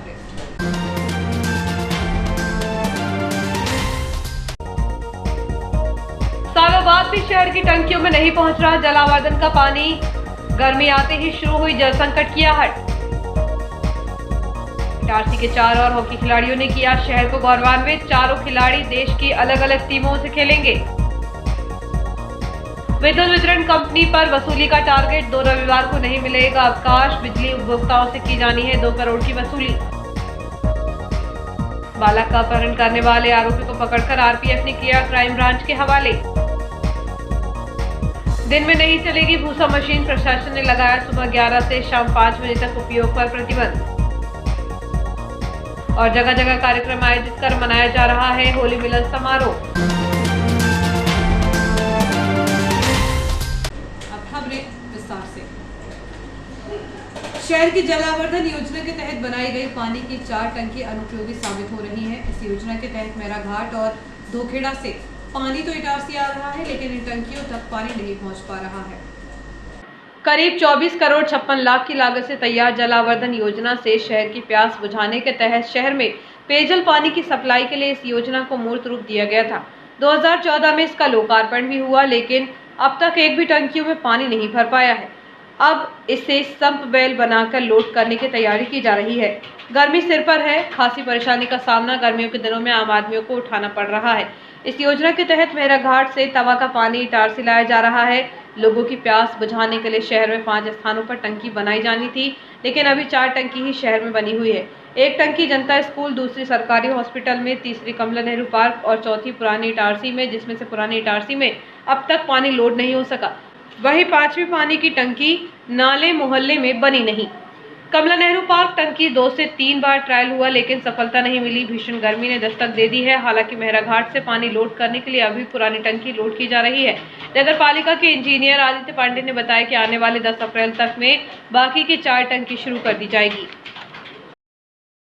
Update. सालों बाद भी शहर की टंकियों में नहीं पहुंच रहा जलावर्धन का पानी, गर्मी आते ही शुरू हुई जल संकट की आहट। इटारसी के चारों और हॉकी खिलाड़ियों ने किया शहर को गौरवान्वित, चारों खिलाड़ी देश की अलग अलग टीमों से खेलेंगे। विद्युत वितरण कंपनी पर वसूली का टारगेट, 2 रविवार को नहीं मिलेगा अवकाश, बिजली उपभोक्ताओं से की जानी है 2 करोड़ की वसूली। बालक का अपहरण करने वाले आरोपी को पकड़कर आरपीएफ ने किया क्राइम ब्रांच के हवाले। दिन में नहीं चलेगी भूसा मशीन, प्रशासन ने लगाया सुबह 11 से शाम 5 बजे तक उपयोग पर प्रतिबंध। और जगह जगह कार्यक्रम आयोजित कर मनाया जा रहा है होली मिलन समारोह। अब खबरें विस्तार से। शहर की जलावर्धन योजना के तहत बनाई गई पानी की 4 टंकी अनुपयोगी साबित हो रही हैं। इस योजना के तहत मेरा घाट और धोखेड़ा से पानी तो इटारसी आ रहा है, लेकिन इन टंकियों तक पानी नहीं पहुंच पा रहा है। करीब 24 करोड़ 56 लाख की लागत से तैयार जलावर्धन योजना से शहर की प्यास बुझाने के तहत शहर में पेयजल पानी की सप्लाई के लिए इस योजना को मूर्त रूप दिया गया था। 2014 में इसका लोकार्पण भी हुआ, लेकिन अब तक एक भी टंकियों में पानी नहीं भर पाया है। अब इसे संप वेल बनाकर लोड करने की तैयारी की जा रही है। गर्मी सिर पर है, खासी परेशानी का सामना गर्मियों के दिनों में आम आदमियों को उठाना पड़ रहा है। इस योजना के तहत मेरा घाट से तवा का पानी इटारसी लाया जा रहा है। लोगों की प्यास बुझाने के लिए शहर में 5 स्थानों पर टंकी बनाई जानी थी, लेकिन अभी 4 टंकी ही शहर में बनी हुई है। एक टंकी जनता स्कूल, दूसरी सरकारी हॉस्पिटल में, तीसरी कमला नेहरू पार्क और चौथी पुरानी इटारसी में, जिसमें से पुरानी इटारसी में अब तक पानी लोड नहीं हो सका। वहीं 5वीं पानी की टंकी नाले मोहल्ले में बनी नहीं। कमला नेहरू पार्क टंकी 2 से 3 बार ट्रायल हुआ, लेकिन सफलता नहीं मिली। भीषण गर्मी ने दस्तक दे दी है। हालांकि मेहरा घाट से पानी लोड करने के लिए अभी पुरानी टंकी लोड की जा रही है। नगर पालिका के इंजीनियर आदित्य पांडे ने बताया कि आने वाले 10 अप्रैल तक में बाकी की 4 टंकी शुरू कर दी जाएगी।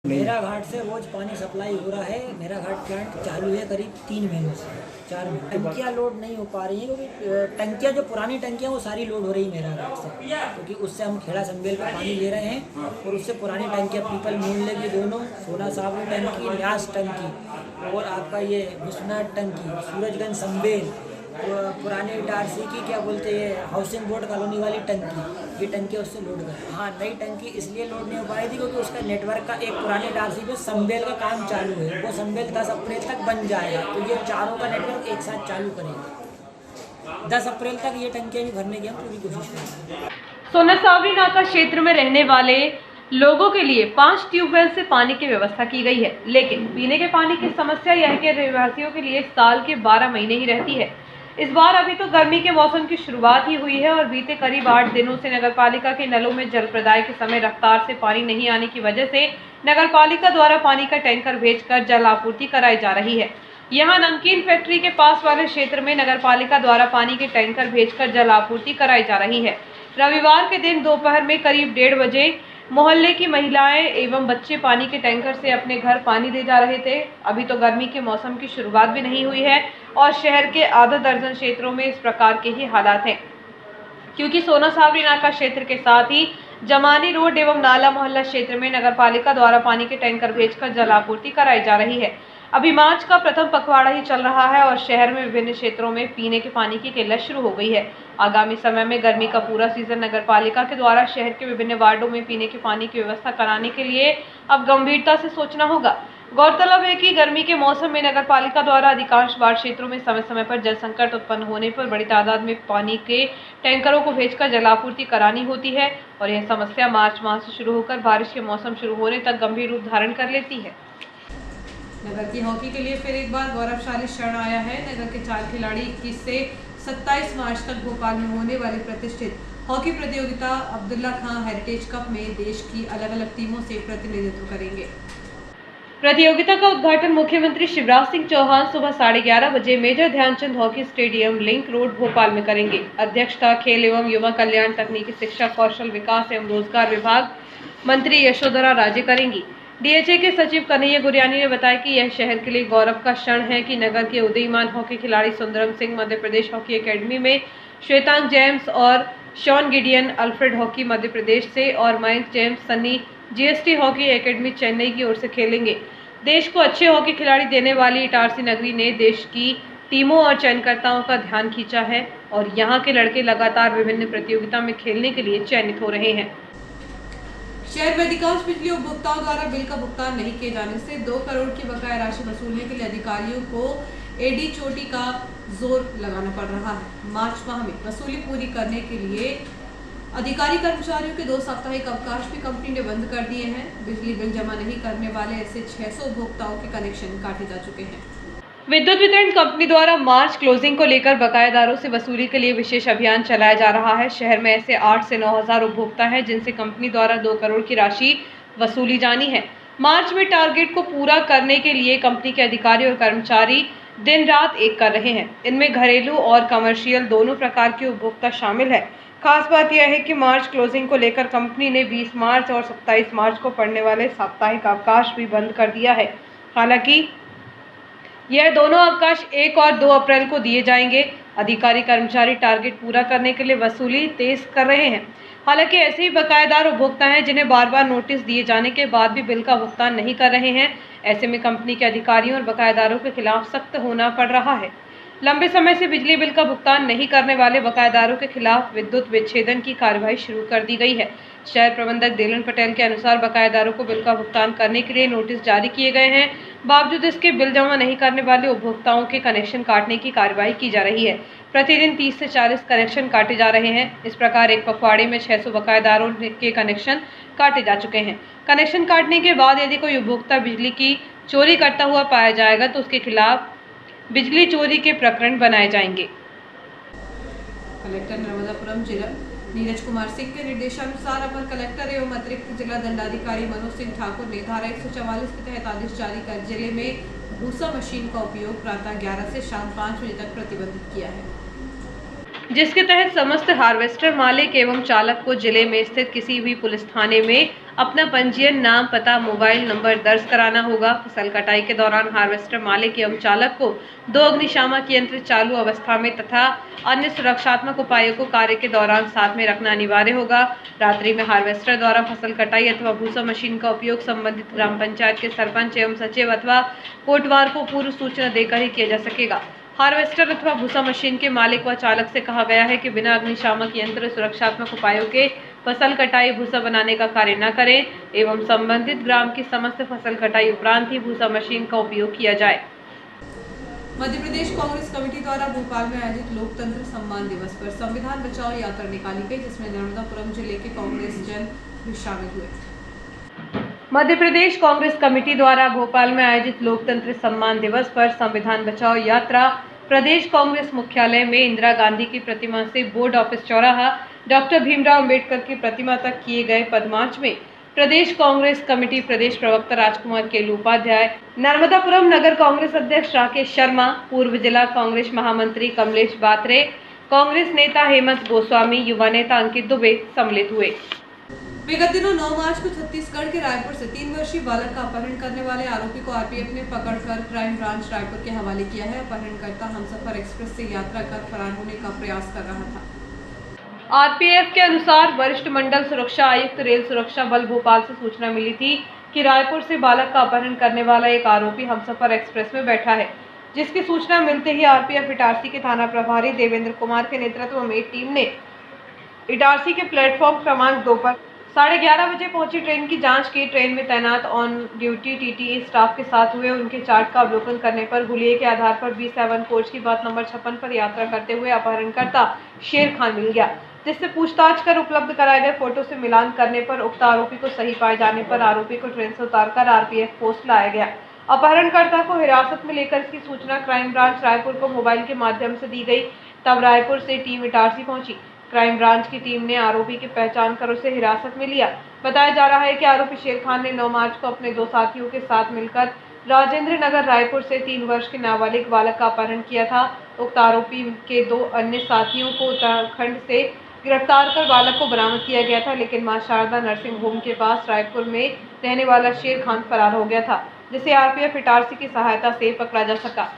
मेरा घाट से रोज पानी सप्लाई हो रहा है। मेरा घाट प्लांट चालू है करीब 3 महीनों से, 4 महीने। टंकियाँ लोड नहीं हो पा रही हैं, क्योंकि टंकियाँ जो पुरानी टंकियाँ वो सारी लोड हो रही मेरा घाट से, क्योंकि उससे हम खेड़ा संबेल पे पानी ले रहे हैं। और उससे पुरानी टंकियाँ पीपल मूल्य की दोनों, सोना साबू टंकी, न्यास टंकी और आपका ये विश्वनाथ टंकी, सूरजगंज संबेल, पुराने इटारसी की क्या बोलते हैं हाउसिंग बोर्ड कॉलोनी वाली टंकी, ये टंकी उससे लोड कर। हाँ, नई टंकी इसलिए लोड नहीं हो पाई थी क्योंकि उसका नेटवर्क का एक पुराने इटारसी पे संबेल का काम चालू है। वो संबेल 10 अप्रैल तक बन जाएगा, तो ये चारों का नेटवर्क एक साथ चालू करेंगे। 10 अप्रैल तक ये टंकियाँ भी भरने की हम पूरी कोशिश करेंगे। सोना सावरी नाका क्षेत्र में रहने वाले लोगों के लिए 5 ट्यूबवेल से पानी की व्यवस्था की गई है, लेकिन पीने के पानी की समस्या यह के रहवासियों के लिए साल के 12 महीने ही रहती है। इस बार अभी तो गर्मी के मौसम की शुरुआत ही हुई है और बीते करीब 8 दिनों से नगरपालिका के नलों में जल प्रदाय के समय रफ्तार से पानी नहीं आने की वजह से नगरपालिका द्वारा पानी का टैंकर भेजकर जल आपूर्ति कराई जा रही है। यहाँ नमकीन फैक्ट्री के पास वाले क्षेत्र में नगरपालिका द्वारा पानी के टैंकर भेजकर जल आपूर्ति कराई जा रही है। रविवार के दिन दोपहर में करीब 1:30 बजे मोहल्ले की महिलाएं एवं बच्चे पानी के टैंकर से अपने घर पानी दे जा रहे थे। अभी तो गर्मी के मौसम की शुरुआत भी नहीं हुई है और शहर के आधा दर्जन क्षेत्रों में इस प्रकार के ही हालात हैं, क्योंकि सोना सावरी नाका क्षेत्र के साथ ही जमानी रोड एवं नाला मोहल्ला क्षेत्र में नगरपालिका द्वारा पानी के टैंकर भेजकर जल आपूर्ति कराई जा रही है। अभी मार्च का प्रथम पखवाड़ा ही चल रहा है और शहर में विभिन्न क्षेत्रों में पीने के पानी की किल्लत शुरू हो गई है। आगामी समय में गर्मी का पूरा सीजन नगरपालिका के द्वारा शहर के विभिन्न वार्डों में पीने के पानी की व्यवस्था कराने के लिए अब गंभीरता से सोचना होगा। गौरतलब है कि गर्मी के मौसम में नगरपालिका द्वारा अधिकांश वार्ड क्षेत्रों में समय समय पर जल संकट उत्पन्न होने पर बड़ी तादाद में पानी के टैंकरों को भेजकर जलापूर्ति करानी होती है और यह समस्या मार्च माह से शुरू होकर बारिश के मौसम शुरू होने तक गंभीर रूप धारण कर लेती है। नगर की हॉकी के लिए फिर एक बार गौरवशाली क्षण आया है। नगर के 4 खिलाड़ी 21 से 27 मार्च तक भोपाल में होने वाली प्रतिष्ठित हॉकी प्रतियोगिता अब्दुल्ला खां हेरिटेज कप में देश की अलग अलग टीमों से प्रतिनिधित्व करेंगे। प्रतियोगिता का उद्घाटन मुख्यमंत्री शिवराज सिंह चौहान सुबह 11:30 बजे major Dhyanchand hockey stadium link road Bhopal में करेंगे। अध्यक्षता खेल एवं युवा कल्याण, तकनीकी शिक्षा, कौशल विकास एवं रोजगार विभाग मंत्री यशोधरा राजे करेंगी। डीएचए के सचिव कन्हैया गुरियानी ने बताया कि यह शहर के लिए गौरव का क्षण है कि नगर के उदीयमान हॉकी खिलाड़ी सुंदरम सिंह मध्य प्रदेश हॉकी एकेडमी में, श्वेतांग जेम्स और Shawn Gideon Alfred hockey Madhya Pradesh से और Mayank James, Sunny GST hockey academy Chennai की ओर से खेलेंगे। देश को अच्छे हॉकी खिलाड़ी देने वाली इटारसी नगरी ने देश की टीमों और चयनकर्ताओं का ध्यान खींचा है और यहाँ के लड़के लगातार विभिन्न प्रतियोगिता में खेलने के लिए चयनित हो रहे हैं। शहर में अधिकांश बिजली उपभोक्ताओं द्वारा बिल का भुगतान नहीं किए जाने से 2 करोड़ की बकाया राशि वसूलने के लिए अधिकारियों को एडी चोटी का जोर लगाना पड़ रहा है। मार्च माह में वसूली पूरी करने के लिए अधिकारी कर्मचारियों के 2 साप्ताहिक अवकाश भी कंपनी ने बंद कर दिए हैं। बिजली बिल जमा नहीं करने वाले ऐसे 600 उपभोक्ताओं के कनेक्शन काटे जा चुके हैं। विद्युत वितरण कंपनी द्वारा मार्च क्लोजिंग को लेकर बकायेदारों से वसूली के लिए विशेष अभियान चलाया जा रहा है। शहर में ऐसे 8 से 9 हजार उपभोक्ता हैं जिनसे कंपनी द्वारा 2 करोड़ की राशि वसूली जानी है। मार्च में टारगेट को पूरा करने के लिए कंपनी के अधिकारी और कर्मचारी दिन रात एक कर रहे हैं। इनमें घरेलू और कमर्शियल दोनों प्रकार के उपभोक्ता शामिल है। खास बात यह है कि मार्च क्लोजिंग को लेकर कंपनी ने 20 मार्च और 27 मार्च को पड़ने वाले साप्ताहिक अवकाश भी बंद कर दिया है। हालांकि यह दोनों अवकाश 1 और 2 अप्रैल को दिए जाएंगे। अधिकारी कर्मचारी टारगेट पूरा करने के लिए वसूली तेज कर रहे हैं। हालांकि ऐसे ही बकायेदार उपभोक्ता हैं जिन्हें बार बार नोटिस दिए जाने के बाद भी बिल का भुगतान नहीं कर रहे हैं। ऐसे में कंपनी के अधिकारियों और बकायेदारों के खिलाफ सख्त होना पड़ रहा है। लंबे समय से बिजली बिल का भुगतान नहीं करने वाले बकायेदारों के खिलाफ विद्युत विच्छेदन की कार्रवाई शुरू कर दी गई है। शहर प्रबंधक देलन पटेल के अनुसार बकायेदारों को बिल का भुगतान करने के लिए नोटिस जारी किए गए हैं। बावजूद इसके बिल जमा नहीं करने वाले उपभोक्ताओं के कनेक्शन काटने की कार्रवाई की जा रही है। प्रतिदिन 30 से 40 कनेक्शन काटे जा रहे हैं। इस प्रकार एक पखवाड़े में 600 बकायेदारों के कनेक्शन काटे जा चुके हैं। कनेक्शन काटने के बाद यदि कोई उपभोक्ता बिजली की चोरी करता हुआ पाया जाएगा तो उसके खिलाफ बिजली चोरी के प्रकरण बनाए जाएंगे। कलेक्टर नर्मदापुरम जिला नीरज कुमार सिंह के निर्देशानुसार अपर कलेक्टर एवं अतिरिक्त जिला दंडाधिकारी मनोज सिंह ठाकुर ने धारा 144 के तहत आदेश जारी कर जिले में भूसा मशीन का उपयोग प्रातः 11 से शाम 5 बजे तक प्रतिबंधित किया है, जिसके तहत समस्त हार्वेस्टर मालिक एवं चालक को जिले में स्थित किसी भी पुलिस थाने में अपना पंजीयन, नाम, पता, मोबाइल नंबर दर्ज कराना होगा। फसल कटाई के दौरान हार्वेस्टर मालिक एवं चालक को 2 अग्निशामक यंत्र चालू अवस्था में तथा अन्य सुरक्षात्मक उपायों को कार्य के दौरान साथ में रखना अनिवार्य होगा। रात्रि में हार्वेस्टर द्वारा फसल कटाई अथवा भूसा मशीन का उपयोग संबंधित ग्राम पंचायत के सरपंच एवं सचिव अथवा कोटवार को पूर्व सूचना देकर ही किया जा सकेगा। हार्वेस्टर अथवा भूसा मशीन के मालिक व चालक से कहा गया है कि बिना अग्निशामक यंत्र सुरक्षात्मक उपायों के फसल कटाई भूसा बनाने का कार्य न करें एवं संबंधित ग्राम की समस्त फसल कटाई उपरांत ही भूसा मशीन का उपयोग किया जाए। मध्य प्रदेश कांग्रेस कमेटी द्वारा भोपाल में आयोजित लोकतंत्र सम्मान दिवस पर संविधान बचाओ यात्रा निकाली गई, जिसमें नर्मदापुरम जिले के कांग्रेस जन भी शामिल हुए। मध्य प्रदेश कांग्रेस कमेटी द्वारा भोपाल में आयोजित लोकतंत्र सम्मान दिवस पर संविधान बचाओ यात्रा प्रदेश कांग्रेस मुख्यालय में इंदिरा गांधी की प्रतिमा से बोर्ड ऑफिस चौराहा डॉक्टर भीमराव अंबेडकर की प्रतिमा तक किए गए पदमार्च में प्रदेश कांग्रेस कमेटी प्रदेश प्रवक्ता राजकुमार केलू उपाध्याय, नर्मदापुरम नगर कांग्रेस अध्यक्ष राकेश शर्मा, पूर्व जिला कांग्रेस महामंत्री कमलेश बात्रे, कांग्रेस नेता हेमंत गोस्वामी, युवा नेता अंकित दुबे सम्मिलित हुए। विगत दिनों 9 मार्च को छत्तीसगढ़ के रायपुर से 3 वर्षीय बालक का अपहरण करने वाले आरोपी को आरपीएफ ने पकड़कर क्राइम ब्रांच रायपुर के हवाले किया है। अपहरणकर्ता हमसफर एक्सप्रेस से यात्रा कर फरार होने का प्रयास कर रहा था। आरपीएफ के अनुसार वरिष्ठ मंडल सुरक्षा आयुक्त रेल सुरक्षा बल भोपाल से सूचना मिली थी कि रायपुर से बालक का अपहरण करने वाला एक आरोपी हमसफर एक्सप्रेस में बैठा है, जिसकी सूचना मिलते ही आरपीएफ इटारसी के थाना प्रभारी देवेंद्र कुमार के नेतृत्व में टीम ने इटारसी के प्लेटफॉर्म क्रमांक 2 पर 11:30 बजे पहुंची ट्रेन की जांच की। ट्रेन में तैनात ऑन ड्यूटी टीटीई स्टाफ के साथ हुए उनके चार्ट का अवलोकन करने पर हुलिये के आधार पर B7 कोच की बात नंबर 56 पर यात्रा करते हुए अपहरणकर्ता शेर खान मिल गया, जिससे पूछताछ कर उपलब्ध कराए गए फोटो से मिलान करने पर उक्त आरोपी को सही पाए जाने पर आरोपी को ट्रेन से उतारकर आरपीएफ पोस्ट लाया गया। अपहरणकर्ता को हिरासत में लेकर इसकी सूचना क्राइम ब्रांच रायपुर को मोबाइल के माध्यम से दी गई। तब रायपुर से टीम इटारसी पहुंची। क्राइम ब्रांच की टीम ने आरोपी की पहचान कर उसे हिरासत में लिया। बताया जा रहा है कि आरोपी शेर खान ने 9 मार्च को अपने 2 साथियों के साथ मिलकर राजेंद्र नगर रायपुर से 3 वर्ष के नाबालिग बालक का अपहरण किया था। उक्त आरोपी के 2 अन्य साथियों को उत्तराखंड से गिरफ्तार कर बालक को बरामद किया गया था, लेकिन मां शारदा नर्सिंग होम के पास रायपुर में रहने वाला शेर खान फरार हो गया था, जिसे आरपीएफ इटारसी की सहायता से पकड़ा जा सका।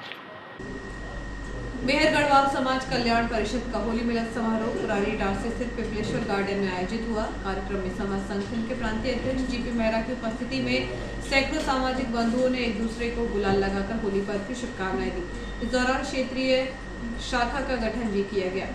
मेहर गढ़वाल समाज कल्याण परिषद का होली मिलन समारोह पुरानी इटारसी स्थित पिपलेश्वर गार्डन में आयोजित हुआ। कार्यक्रम में समाज संगठन के प्रांतीय अध्यक्ष जीपी मेहरा की उपस्थिति में सैकड़ों सामाजिक बंधुओं ने एक दूसरे को गुलाल लगाकर होली पर्व की शुभकामनाएं दी। इस दौरान क्षेत्रीय शाखा का गठन भी किया गया।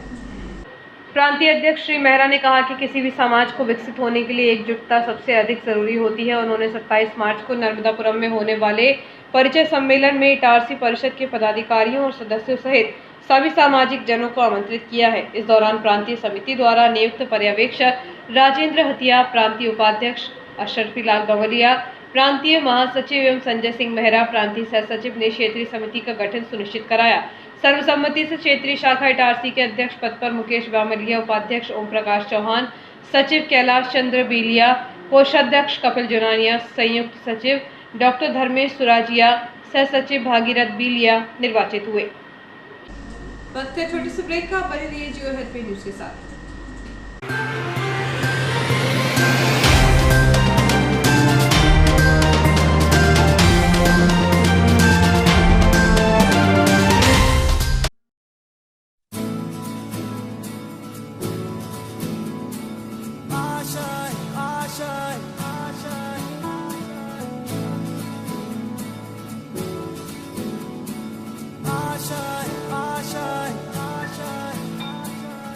प्रांतीय अध्यक्ष श्री मेहरा ने कहा कि किसी भी समाज को विकसित होने के लिए एकजुटता सबसे अधिक जरूरी होती है। उन्होंने 27 मार्च को नर्मदापुरम में होने वाले परिचय सम्मेलन में इटारसी परिषद के पदाधिकारियों और सदस्यों सहित सभी सामाजिक जनों को आमंत्रित किया है। इस दौरान प्रांतीय समिति द्वारा नियुक्त पर्यवेक्षक राजेंद्र हथिया, प्रांतीय उपाध्यक्ष अशरफी लाल गवलिया, प्रांतीय महासचिव एवं संजय सिंह मेहरा, प्रांतीय सह सचिव ने क्षेत्रीय समिति का गठन सुनिश्चित कराया। सर्वसम्मति से क्षेत्रीय शाखा इटारसी के अध्यक्ष पद पर मुकेश बामलिया, उपाध्यक्ष ओम प्रकाश चौहान, सचिव कैलाश चंद्र बीलिया, कोषाध्यक्ष कपिल जुनानिया, संयुक्त सचिव डॉक्टर धर्मेश सुराजिया, सह सचिव भागीरथ बीलिया निर्वाचित हुए। वक्त है छोटी सी ब्रेक का, बने रहिए जियो हेल्प न्यूज के साथ।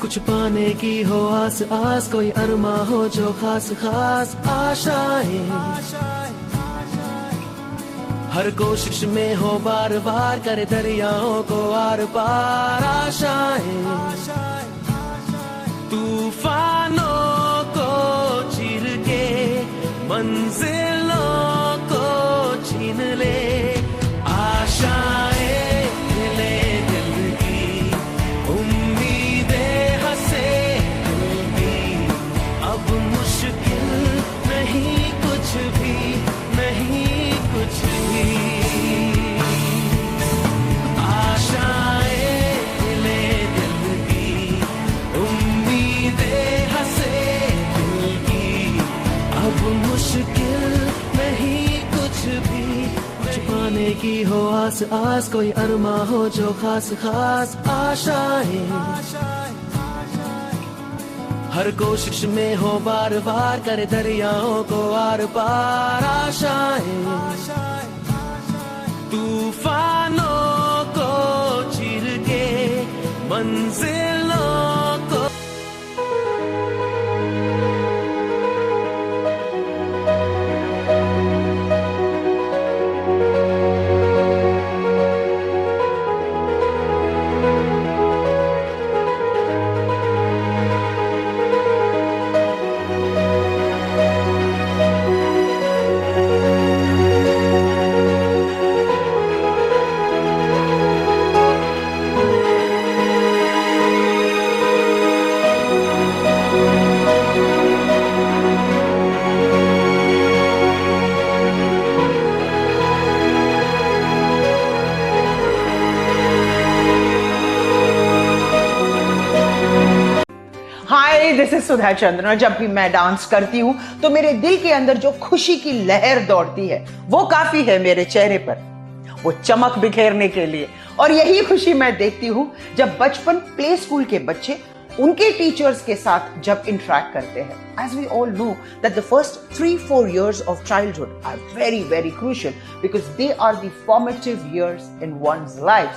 कुछ पाने की हो आस आस, कोई अरमा हो जो खास खास आशाएं, हर कोशिश में हो बार बार, करे दरियाओं को आर पार आशाएं, तूफानों को चीर के मंजिलों को छीन ले, आशाएं मिले दिल की, उम्मीदें हंसे दिल की, अब मुश्किल नहीं कुछ भी, नहीं कुछ भी, आशाएं मिले दिल की, उम्मीदें हंसे दिल की, अब मुश्किल नहीं कुछ भी, कुछ पाने की हो आस आस, कोई अरमा हो जो खास खास आशाएं, हर कोशिश में हो बार बार, करे दरियाओं को आर पार आशाएं, तूफानों को चीर के मंजिलों को। हाय, दिस इज सुधा चंद्रन। और जब भी मैं डांस करती हूँ तो मेरे दिल के अंदर जो खुशी की लहर दौड़ती है वो काफी है मेरे चेहरे पर, वो चमक बिखेरने के लिए। और यही खुशी मैं देखती हूँ जब बचपन प्ले स्कूल के बच्चे उनके टीचर्स के साथ जब इंटरेक्ट करते हैं। As we all know that the first 3-4 years of childhood are very very crucial because they are the formative years in one's life.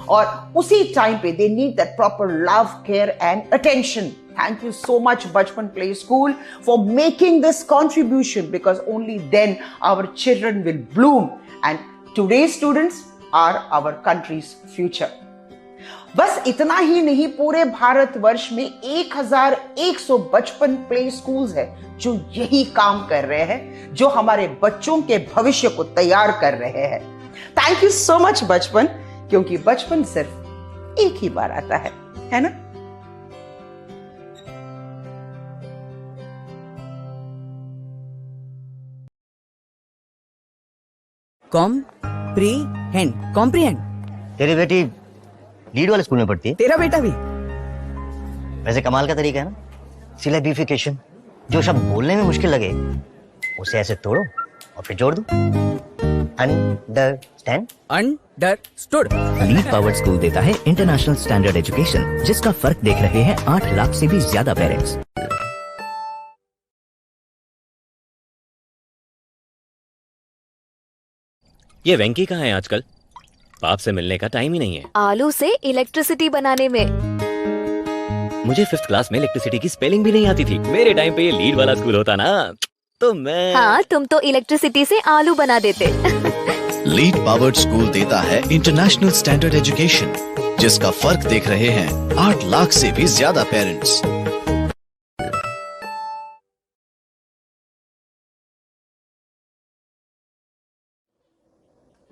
और उसी टाइम पे they need that proper love, care and attention. Thank you so much Bachpan Play School for making this contribution, because only then our children will bloom and today's students are our country's future. बस इतना ही नहीं, पूरे भारतवर्ष में 1100 बचपन play schools है जो यही काम कर रहे हैं, जो हमारे बच्चों के भविष्य को तैयार कर रहे हैं। थैंक यू सो मच बचपन, क्योंकि बचपन सिर्फ एक ही बार आता है ना? कॉम्प्रीहेंड। तेरी बेटी लीड वाले स्कूल में पढ़ती है? तेरा बेटा भी? वैसे कमाल का तरीका है ना, सिलेबिफिकेशन। जो शब्द बोलने में मुश्किल लगे उसे ऐसे तोड़ो और फिर जोड़ दो। Understand? Understood. Lead powered school देता है इंटरनेशनल स्टैंडर्ड एजुकेशन, जिसका फर्क देख रहे हैं 8 लाख से भी ज्यादा पेरेंट्स। ये वेंकी कहाँ है आजकल? बाप से मिलने का टाइम ही नहीं है। आलू से इलेक्ट्रिसिटी बनाने में। मुझे 5th क्लास में इलेक्ट्रिसिटी की स्पेलिंग भी नहीं आती थी। मेरे टाइम पे ये लीड वाला स्कूल होता ना, तो मैं। हाँ, तुम तो इलेक्ट्रिसिटी से आलू बना देते। लीड पावर्ड स्कूल देता है इंटरनेशनल स्टैंडर्ड एजुकेशन, जिसका फर्क देख रहे हैं 8 लाख से भी ज्यादा पेरेंट्स।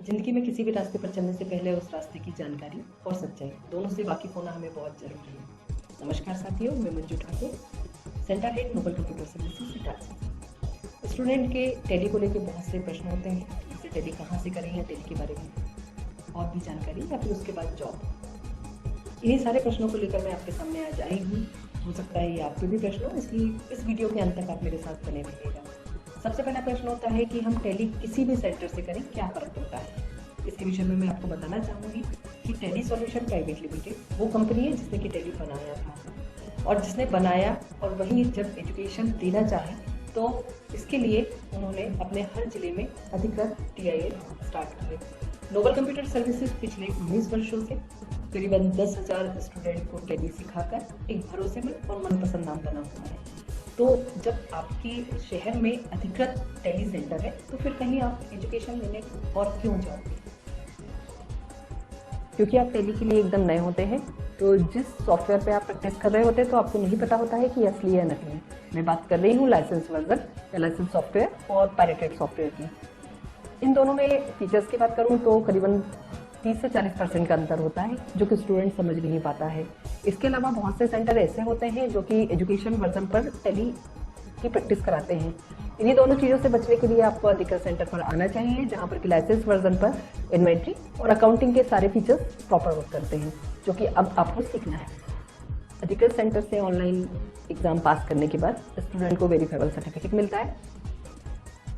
जिंदगी में किसी भी रास्ते पर चलने से पहले उस रास्ते की जानकारी और सच्चाई दोनों से वाकिफ होना हमें बहुत जरूरी है। नमस्कार साथियों, मैं Manju Thakur, centre head Noble Computer Services Itarsi. Student के टेली को लेकर बहुत से प्रश्न होते हैं, जैसे टेली कहाँ से करें या टेली के बारे में और भी जानकारी, या फिर उसके बाद जॉब। इन्हीं सारे प्रश्नों को लेकर मैं आपके सामने आज आई हूँ। हो सकता है ये आपके भी प्रश्न हो, इसलिए इस वीडियो के अंत तक आप मेरे साथ बने रहिएगा। सबसे पहला प्रश्न होता है कि हम टेली किसी भी सेंटर से करें क्या फ़र्क पड़ता है। इसके विषय में मैं आपको बताना चाहूँगी कि टेली सॉल्यूशन प्राइवेट लिमिटेड वो कंपनी है जिसने कि टेली बनाया था, और जिसने बनाया और वही जब एजुकेशन देना चाहे तो इसके लिए उन्होंने अपने हर जिले में अधिकृत TIL स्टार्ट किए। नोबल कंप्यूटर सर्विसेज पिछले 19 वर्षों से करीबन 10,000 स्टूडेंट को टेली सिखाकर एक भरोसेमंद और मनपसंद नाम बना हुआ है। तो जब आपके शहर में अधिकृत टेली सेंटर है तो फिर कहीं आप एजुकेशन लेने और क्यों जाओगे, क्योंकि आप टेली के लिए एकदम नए होते हैं। तो जिस सॉफ्टवेयर पे आप प्रैक्टिस कर रहे होते हैं तो आपको नहीं पता होता है कि असली या नकली है। मैं बात कर रही हूँ लाइसेंस वर्जन या लाइसेंस सॉफ्टवेयर और पायरेटेड सॉफ्टवेयर की। इन दोनों में फीचर्स की बात करूँ तो करीबन 30 से 40% का अंतर होता है, जो कि स्टूडेंट समझ नहीं पाता है। इसके अलावा बहुत से सेंटर ऐसे होते हैं जो कि एजुकेशन वर्जन पर टेली की प्रैक्टिस कराते हैं। इन्हीं दोनों चीज़ों से बचने के लिए आपको अधिकृत सेंटर पर आना चाहिए, जहां पर कि लाइसेंस वर्जन पर इन्वेंट्री और अकाउंटिंग के सारे फीचर्स प्रॉपर वर्क करते हैं, जो कि अब आपको सीखना है। अधिकृत सेंटर से ऑनलाइन एग्जाम पास करने के बाद स्टूडेंट को वेरीफाइबल सर्टिफिकेट मिलता है।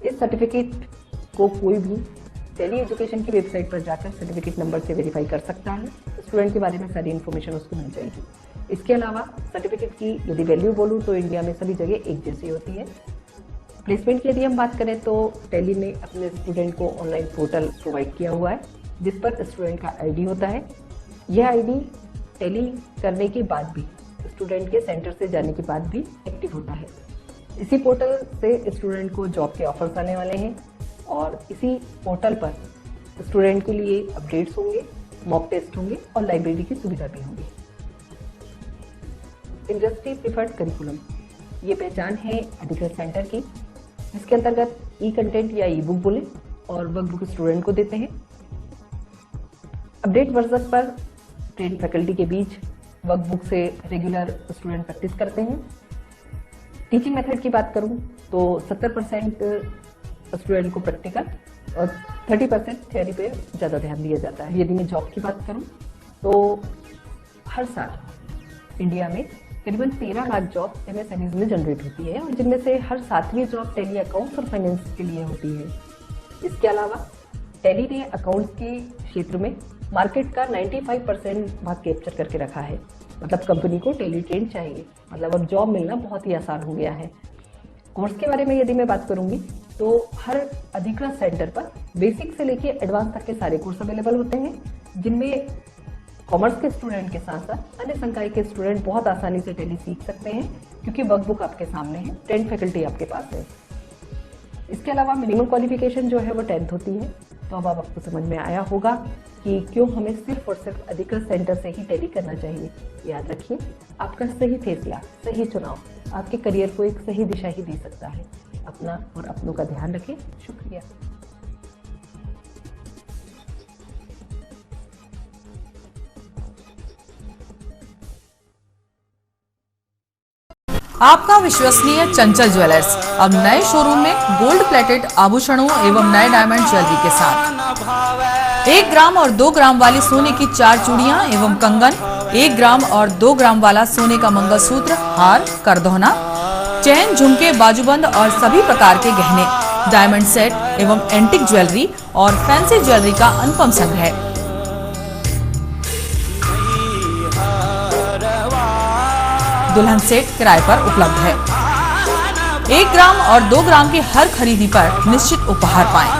इस सर्टिफिकेट को कोई भी टेली एजुकेशन की वेबसाइट पर जाकर सर्टिफिकेट नंबर से वेरीफाई कर सकता है। स्टूडेंट के बारे में सारी इन्फॉर्मेशन उसको मिल जाएगी। इसके अलावा सर्टिफिकेट की यदि वैल्यू बोलूँ तो इंडिया में सभी जगह एक जैसी होती है। प्लेसमेंट की यदि हम बात करें तो टेली ने अपने स्टूडेंट को ऑनलाइन पोर्टल प्रोवाइड किया हुआ है, जिस पर स्टूडेंट का ID होता है। यह ID टेली करने के बाद भी, स्टूडेंट के सेंटर से जाने के बाद भी एक्टिव होता है। इसी पोर्टल से स्टूडेंट को जॉब के ऑफर्स आने वाले हैं, और इसी पोर्टल पर स्टूडेंट के लिए अपडेट्स होंगे, मॉक टेस्ट होंगे और लाइब्रेरी की सुविधा भी होगी। इंडस्ट्री प्रिफर्ड करिकुलम, ये पहचान है अधिकृत सेंटर की, जिसके अंतर्गत कंटेंट या बुक बोले और वर्कबुक स्टूडेंट को देते हैं। अपडेट वर्जन पर ट्रेन फैकल्टी के बीच वर्कबुक से रेगुलर स्टूडेंट प्रैक्टिस करते हैं। टीचिंग मेथड की बात करूं तो 70% स्टूडेंट को प्रैक्टिकल और 30% थ्योरी पे ज़्यादा ध्यान दिया जाता है। यदि मैं जॉब की बात करूं तो हर साल इंडिया में करीबन 13 लाख जॉब MSMEs में जनरेट होती है, और जिनमें से हर 7वीं जॉब टेली अकाउंट्स और फाइनेंस के लिए होती है। इसके अलावा टेली ने अकाउंट्स के क्षेत्र में मार्केट का 95% भाग कैप्चर करके रखा है। मतलब कंपनी को टेली ट्रेन चाहिए, मतलब अब जॉब मिलना बहुत ही आसान हो गया है। कोर्स के बारे में यदि मैं बात करूंगी तो हर अधिकृत सेंटर पर बेसिक से लेके एडवांस तक के सारे कोर्स अवेलेबल होते हैं, जिनमें कॉमर्स के स्टूडेंट के साथ साथ अन्य संकाय के स्टूडेंट बहुत आसानी से टेली सीख सकते हैं, क्योंकि वर्कबुक आपके सामने है, ट्रेंड फैकल्टी आपके पास है। इसके अलावा मिनिमम क्वालिफिकेशन जो है वो 10th होती है। तो अब आपको समझ में आया होगा कि क्यों हमें सिर्फ और सिर्फ अधिकृत सेंटर से ही टेली करना चाहिए। याद रखिए, आपका सही फैसला, सही चुनाव आपके करियर को एक सही दिशा ही दे सकता है। अपना और अपनों का ध्यान रखें। शुक्रिया। आपका विश्वसनीय चंचल ज्वेलर्स अब नए शोरूम में गोल्ड प्लेटेड आभूषणों एवं नए डायमंड ज्वेलरी के साथ 1 ग्राम और 2 ग्राम वाली सोने की 4 चूड़ियां एवं कंगन, 1 ग्राम और 2 ग्राम वाला सोने का मंगलसूत्र, हार, करदौना, चैन, झुमके, बाजूबंद और सभी प्रकार के गहने डायमंड सेट एवं एंटिक ज्वेलरी और फैंसी ज्वेलरी का अनुपम संग्रह। दुल्हन सेट किराए पर उपलब्ध है। 1 ग्राम और 2 ग्राम की हर खरीदी पर निश्चित उपहार पाएं।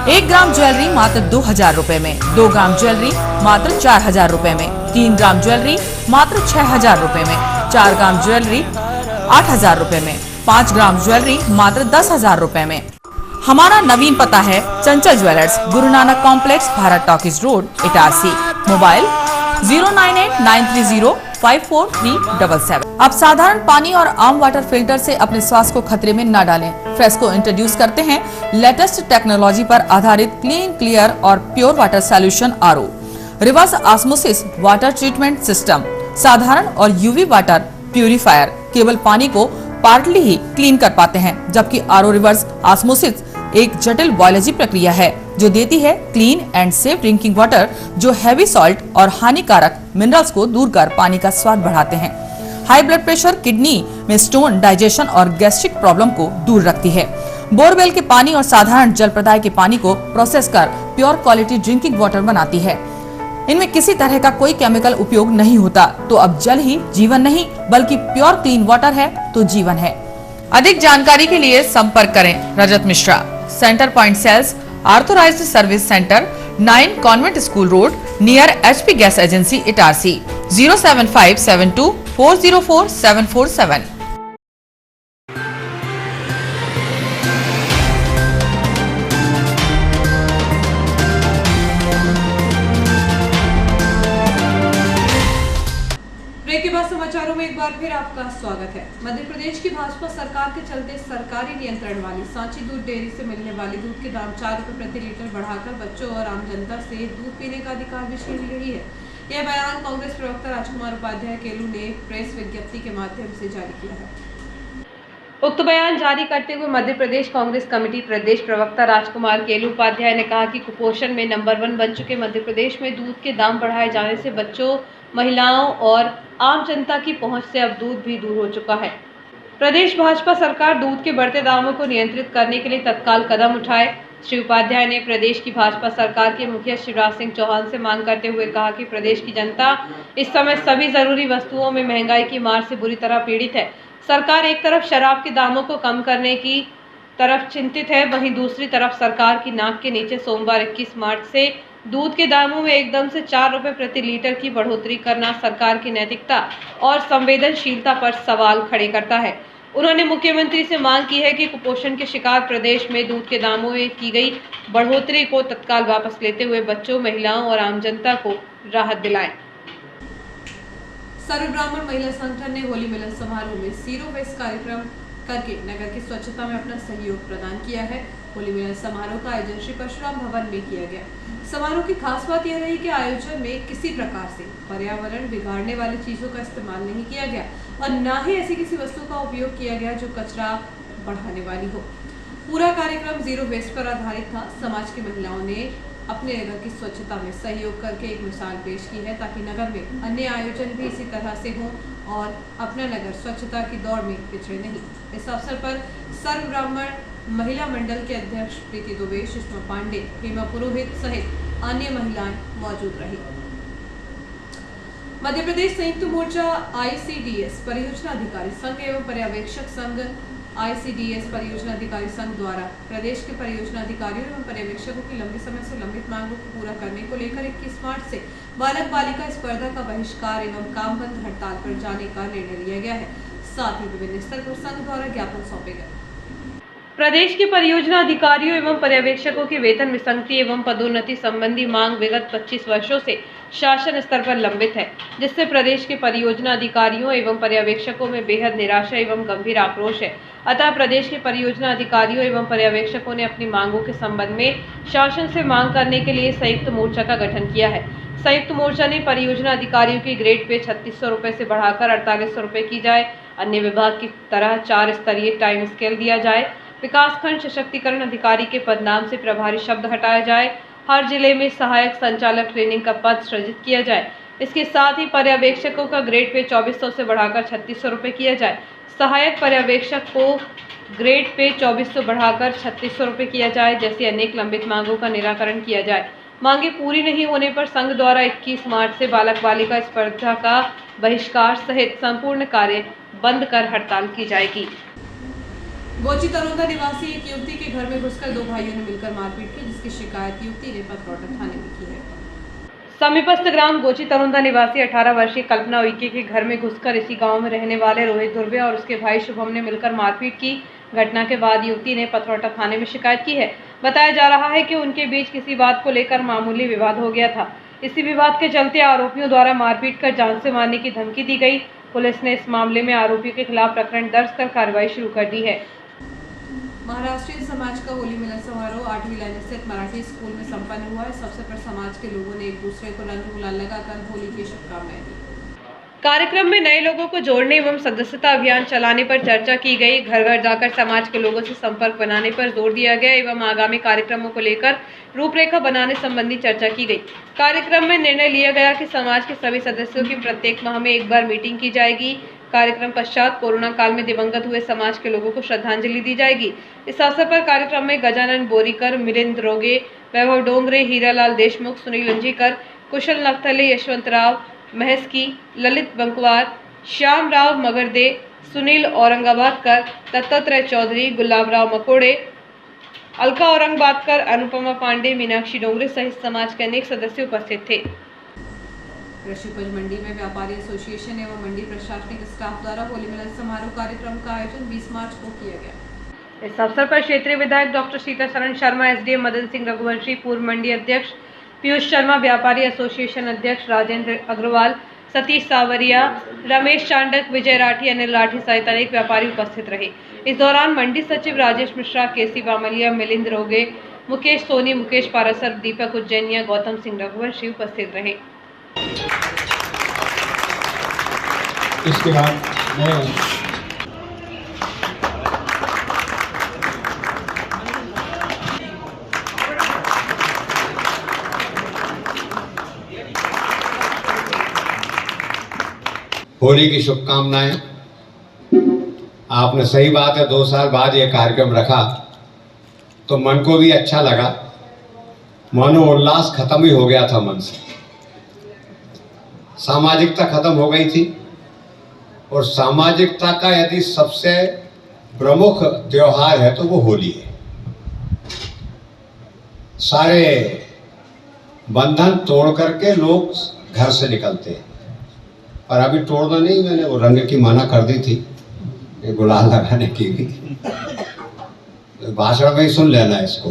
1 ग्राम ज्वेलरी मात्र 2000 रुपए में, 2 ग्राम ज्वेलरी मात्र 4000 रुपए में, 3 ग्राम ज्वेलरी मात्र 6000 रुपए में, 4 ग्राम ज्वेलरी 8000 रुपए में, 5 ग्राम ज्वेलरी मात्र 10,000 रुपए में। हमारा नवीन पता है चंचल jewellers, Guru Nanak complex, Bharat talkies road, Itarsi. Mobile 09893054377। अब साधारण पानी और आम वाटर फिल्टर से अपने स्वास्थ्य को खतरे में न डालें। फ्रेस्को इंट्रोड्यूस करते हैं लेटेस्ट टेक्नोलॉजी पर आधारित क्लीन, क्लियर और pure water solution RO, reverse osmosis water treatment system, साधारण और यूवी वाटर प्यूरिफायर केवल पानी को पार्टली ही क्लीन कर पाते हैं, जबकि आरओ रिवर्स ऑस्मोसिस एक जटिल बायोलॉजी प्रक्रिया है जो देती है clean and safe drinking water, जो हैवी सॉल्ट और हानिकारक मिनरल्स को दूर कर पानी का स्वाद बढ़ाते हैं। हाई ब्लड प्रेशर, किडनी में स्टोन, डाइजेशन और गैस्ट्रिक प्रॉब्लम को दूर रखती है। बोरवेल के पानी और साधारण जल प्रदाय के पानी को प्रोसेस कर प्योर क्वालिटी ड्रिंकिंग वाटर बनाती है। इनमें किसी तरह का कोई केमिकल उपयोग नहीं होता। तो अब जल ही जीवन नहीं बल्कि प्योर क्लीन वाटर है तो जीवन है। अधिक जानकारी के लिए संपर्क करें Rajat Mishra, centre point sales, authorised service centre, 9 convent school road, near HP gas agency, Itarsi. 07572404747। Break के बाद समाचारों में एक बार फिर आपका स्वागत है। मध्य प्रदेश की भाजपा सरकार के चलते सरकारी नियंत्रण वाली सांची दूध डेयरी से मिलने वाले दूध के दाम 4 रुपए प्रति लीटर बढ़ाकर बच्चों और आम जनता से दूध पीने का अधिकार भी छीन रही है। यह बयान कांग्रेस प्रवक्ता राजकुमार उपाध्याय केलू ने प्रेस विज्ञप्ति के माध्यम से जारी किया है। उक्त बयान जारी करते हुए मध्य प्रदेश कांग्रेस कमेटी प्रदेश प्रवक्ता राजकुमार केलू उपाध्याय ने कहा कि कुपोषण में नंबर 1 बन चुके मध्य प्रदेश में दूध के दाम बढ़ाए जाने से बच्चों, महिलाओं और आम जनता की पहुंच से अब दूध भी दूर हो चुका है। प्रदेश भाजपा सरकार दूध के बढ़ते दामों को नियंत्रित करने के लिए तत्काल कदम उठाए। श्री उपाध्याय ने प्रदेश की भाजपा सरकार के मुखिया शिवराज सिंह चौहान से मांग करते हुए कहा कि प्रदेश की जनता इस समय सभी जरूरी वस्तुओं में महंगाई की मार से बुरी तरह पीड़ित है। सरकार एक तरफ शराब के दामों को कम करने की तरफ चिंतित है, वहीं दूसरी तरफ सरकार की नाक के नीचे सोमवार 21 मार्च से दूध के दामों में एकदम से 4 रुपए प्रति लीटर की बढ़ोतरी करना सरकार की नैतिकता और संवेदनशीलता पर सवाल खड़े करता है। उन्होंने मुख्यमंत्री से मांग की है कि कुपोषण के शिकार प्रदेश में दूध के दामों में की गई बढ़ोतरी को तत्काल वापस लेते हुए बच्चों, महिलाओं और आम जनता को राहत दिलाएं। सर्व ब्राह्मण महिला संगठन ने होली मिलन समारोह में जीरो वेस्ट कार्यक्रम करके नगर की स्वच्छता में अपना सहयोग प्रदान किया है। होली मिलन समारोह का आयोजन श्री परशुराम भवन में किया गया। समारोह की खास बात यह रही कि आयोजन में किसी प्रकार से पर्यावरण बिगाड़ने वाली चीजों का इस्तेमाल नहीं किया गया और न ही ऐसी किसी वस्तु का उपयोग किया गया जो कचरा बढ़ाने वाली हो। पूरा कार्यक्रम जीरो वेस्ट पर आधारित था। समाज की महिलाओं ने अपने नगर की स्वच्छता में सहयोग करके एक मिसाल पेश की है ताकि नगर में अन्य आयोजन भी इसी तरह से हों और अपना नगर स्वच्छता की दौड़ में पिछड़े नहीं। इस अवसर पर सर्व ब्राह्मण महिला मंडल के अध्यक्ष प्रीति दुबे, सुषमा पांडे, हेमा पुरोहित सहित अन्य महिलाएं मौजूद रही। मध्य प्रदेश संयुक्त मोर्चा ICDS परियोजना अधिकारी संघ एवं पर्यवेक्षक संघ ICDS परियोजना अधिकारी संघ द्वारा प्रदेश के परियोजना अधिकारियों एवं पर्यवेक्षकों की लंबे समय से लंबित मांगों को पूरा करने को लेकर 21 मार्च से बालक बालिका स्पर्धा का बहिष्कार एवं काम बंद हड़ताल पर जाने का निर्णय लिया गया है। साथ ही विभिन्न स्तर पर संघ द्वारा ज्ञापन सौंपे गए। प्रदेश के परियोजना अधिकारियों एवं पर्यवेक्षकों की वेतन विसंगति एवं पदोन्नति संबंधी मांग विगत 25 वर्षों से शासन स्तर पर लंबित है, जिससे प्रदेश के परियोजना अधिकारियों एवं पर्यवेक्षकों में बेहद निराशा एवं गंभीर आक्रोश है। अतः प्रदेश के परियोजना अधिकारियों एवं पर्यवेक्षकों ने अपनी मांगों के संबंध में शासन से मांग करने के लिए संयुक्त मोर्चा का गठन किया है। संयुक्त मोर्चा ने परियोजना अधिकारियों की ग्रेड पे 3600 रुपए से बढ़ाकर 4800 रुपए की जाए। अन्य विभाग की तरह 4 स्तरीय टाइम स्केल दिया जाए। विकासखंड सशक्तिकरण अधिकारी के पदनाम से प्रभारी शब्द हटाया जाए। हर जिले में सहायक संचालक ट्रेनिंग का पद सृजित किया जाए। इसके साथ ही पर्यवेक्षकों का ग्रेड पे 2400 से बढ़ाकर 3600 रुपए किया जाए। सहायक पर्यवेक्षक को ग्रेड पे 2400 बढ़ाकर 3600 रुपये किया जाए जैसी अनेक लंबित मांगों का निराकरण किया जाए। मांगे पूरी नहीं होने पर संघ द्वारा 21 मार्च से बालक बालिका स्पर्धा का बहिष्कार सहित संपूर्ण कार्य बंद कर हड़ताल की जाएगी। गोची तरोंदा निवासी एक युवती के घर में घुसकर दो भाइयों ने मिलकर मारपीट की, जिसकी शिकायत युवती ने पथरौटा थाने में की है। समीपस्थ ग्राम गोची तरोंदा निवासी 18 वर्षीय कल्पना उइके के घर में घुसकर इसी गांव में रहने वाले रोहित धुर्वे और उसके भाई शुभम ने मिलकर मारपीट की। घटना के बाद युवती ने पथरौटा थाने में शिकायत की है। बताया जा रहा है कि उनके बीच किसी बात को लेकर मामूली विवाद हो गया था। इसी विवाद के चलते आरोपियों द्वारा मारपीट कर जान से मारने की धमकी दी गई। पुलिस ने इस मामले में आरोपियों के खिलाफ प्रकरण दर्ज कर कार्रवाई शुरू कर दी है। महाराष्ट्रीय समाज का होली मिलन समारोह 8वीं लाइन स्थित मराठी स्कूल में संपन्न हुआ। इस अवसर पर समाज के लोगों ने एक दूसरे को रंग गुलाल लगाकर होली की शुभकामनाएं दी। कार्यक्रम में नए लोगों को जोड़ने एवं सदस्यता अभियान चलाने पर चर्चा की गई। घर घर जाकर समाज के लोगों से संपर्क बनाने पर जोर दिया गया एवं आगामी कार्यक्रमों को लेकर रूपरेखा बनाने संबंधी चर्चा की गई। कार्यक्रम में निर्णय लिया गया कि समाज के सभी सदस्यों की प्रत्येक माह में एक बार मीटिंग की जाएगी। कार्यक्रम पश्चात कोरोना काल में दिवंगत हुए समाज के लोगों को श्रद्धांजलि दी जाएगी। इस अवसर पर कार्यक्रम में गजानन बोरीकर, मिलिंद रोगे, वैभव डोंगरे, हीरालाल देशमुख, सुनील अंजीकर, कुशल नफ्थले, यशवंत राव महस्की, ललित बंकवार, श्याम राव मगरदे, सुनील औरंगाबादकर, दत्तात्रेय चौधरी, गुलाब राव मकोड़े, अलका औरंगाबादकर, अनुपमा पांडे, मीनाक्षी डोंगरे सहित समाज के अनेक सदस्य उपस्थित थे। कृषि उपज मंडी में व्यापारी एसोसिएशन एवं मंडी प्रशासनिक स्टाफ द्वारा होली मिलन समारोह कार्यक्रम का आयोजन 20 मार्च को किया गया। इस अवसर पर क्षेत्रीय विधायक डॉक्टर सीतासरण शर्मा, एसडीएम मदन सिंह रघुवंशी, पूर्व मंडी अध्यक्ष पीयूष शर्मा, व्यापारी एसोसिएशन अध्यक्ष राजेंद्र अग्रवाल, सतीश सावरिया, रमेश चांडक, विजय राठी, अनिल राठी सहित अनेक व्यापारी उपस्थित रहे। इस दौरान मंडी सचिव राजेश मिश्रा, केसी बामलिया, मिलिंद रोगे, मुकेश सोनी, मुकेश पारासर, दीपक उज्जैनिया, गौतम सिंह रघुवंशी उपस्थित रहे। इसके बाद मैं होली की शुभकामनाएं। आपने सही बात है, 2 साल बाद ये कार्यक्रम रखा तो मन को भी अच्छा लगा। मनोल्लास खत्म ही हो गया था मन से, सामाजिकता खत्म हो गई थी। और सामाजिकता का यदि सबसे प्रमुख त्योहार है तो वो होली है। सारे बंधन तोड़ करके लोग घर से निकलते हैं, और अभी तोड़ना नहीं, मैंने वो रंग की मना कर दी थी, ये गुलाल लगाने की भी। भाषण में ही सुन लेना इसको।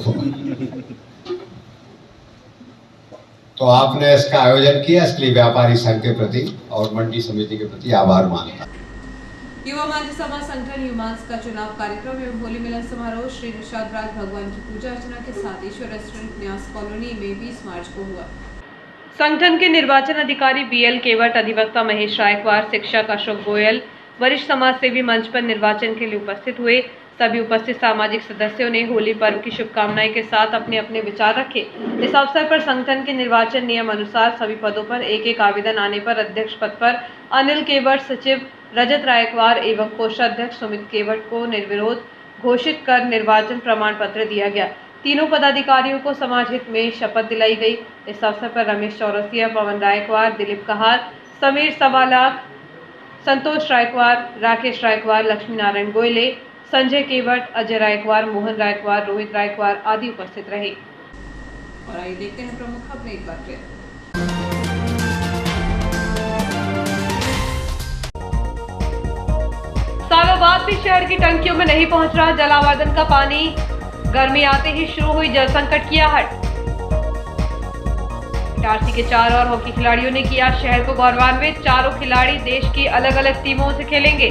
तो आपने इसका आयोजन किया, इसलिए व्यापारी संघ के प्रति और मंडी समिति के प्रति आभार मानता। युवा मंच समाज संगठन युमांस का चुनाव कार्यक्रम एवं होली मिलन समारोह श्री निषाद राज भगवान की पूजा अर्चना के साथ ईश्वर रेस्टोरेंट न्यास कॉलोनी में 20 मार्च को हुआ। संगठन के निर्वाचन अधिकारी बीएल केवट, अधिवक्ता महेश रायकवार, शिक्षक अशोक गोयल, वरिष्ठ समाज सेवी मंच पर निर्वाचन के लिए उपस्थित हुए। सभी उपस्थित सामाजिक सदस्यों ने होली पर्व की शुभकामनाएं के साथ अपने अपने विचार रखे। इस अवसर पर संगठन के निर्वाचन नियम अनुसार सभी पदों पर एक आवेदन आने पर अध्यक्ष पद पर अनिल केवट, सचिव रजत रायकवार एवं कोषाध्यक्ष सुमित केवट को निर्विरोध घोषित कर निर्वाचन प्रमाण पत्र दिया गया। तीनों पदाधिकारियों को समाज हित में शपथ दिलाई गई। इस अवसर पर रमेश चौरसिया, पवन रायकवार, दिलीप कहार, समीर सवालाख, संतोष रायकवार, राकेश रायकवार, लक्ष्मी नारायण गोयले, संजय केवट, अजय रायकवार, मोहन रायकवार, रोहित रायकवार आदि उपस्थित रहे। और आइए देखते हैं प्रमुख खबरें एक बार फिर। सालों बाद भी शहर की टंकियों में नहीं पहुंच रहा जलावर्धन का पानी। गर्मी आते ही शुरू हुई जल संकट की आहट। इटारसी के 4 और हॉकी खिलाड़ियों ने किया शहर को गौरवान्वित। चारों खिलाड़ी देश की अलग अलग टीमों से खेलेंगे।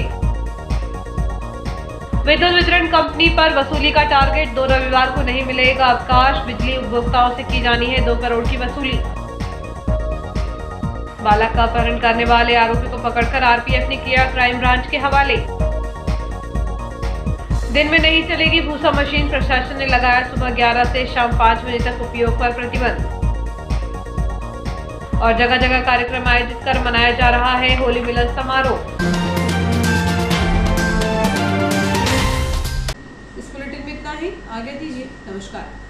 विद्युत वितरण कंपनी पर वसूली का टारगेट, 2 रविवार को नहीं मिलेगा अवकाश। बिजली उपभोक्ताओं से की जानी है 2 करोड़ की वसूली। बालक का अपहरण करने वाले आरोपी को पकड़कर आरपीएफ ने किया क्राइम ब्रांच के हवाले। दिन में नहीं चलेगी भूसा मशीन, प्रशासन ने लगाया सुबह 11 से शाम 5 बजे तक उपयोग पर प्रतिबंध। और जगह जगह कार्यक्रम आयोजित कर मनाया जा रहा है होली मिलन समारोह। आज्ञा दीजिए। नमस्कार।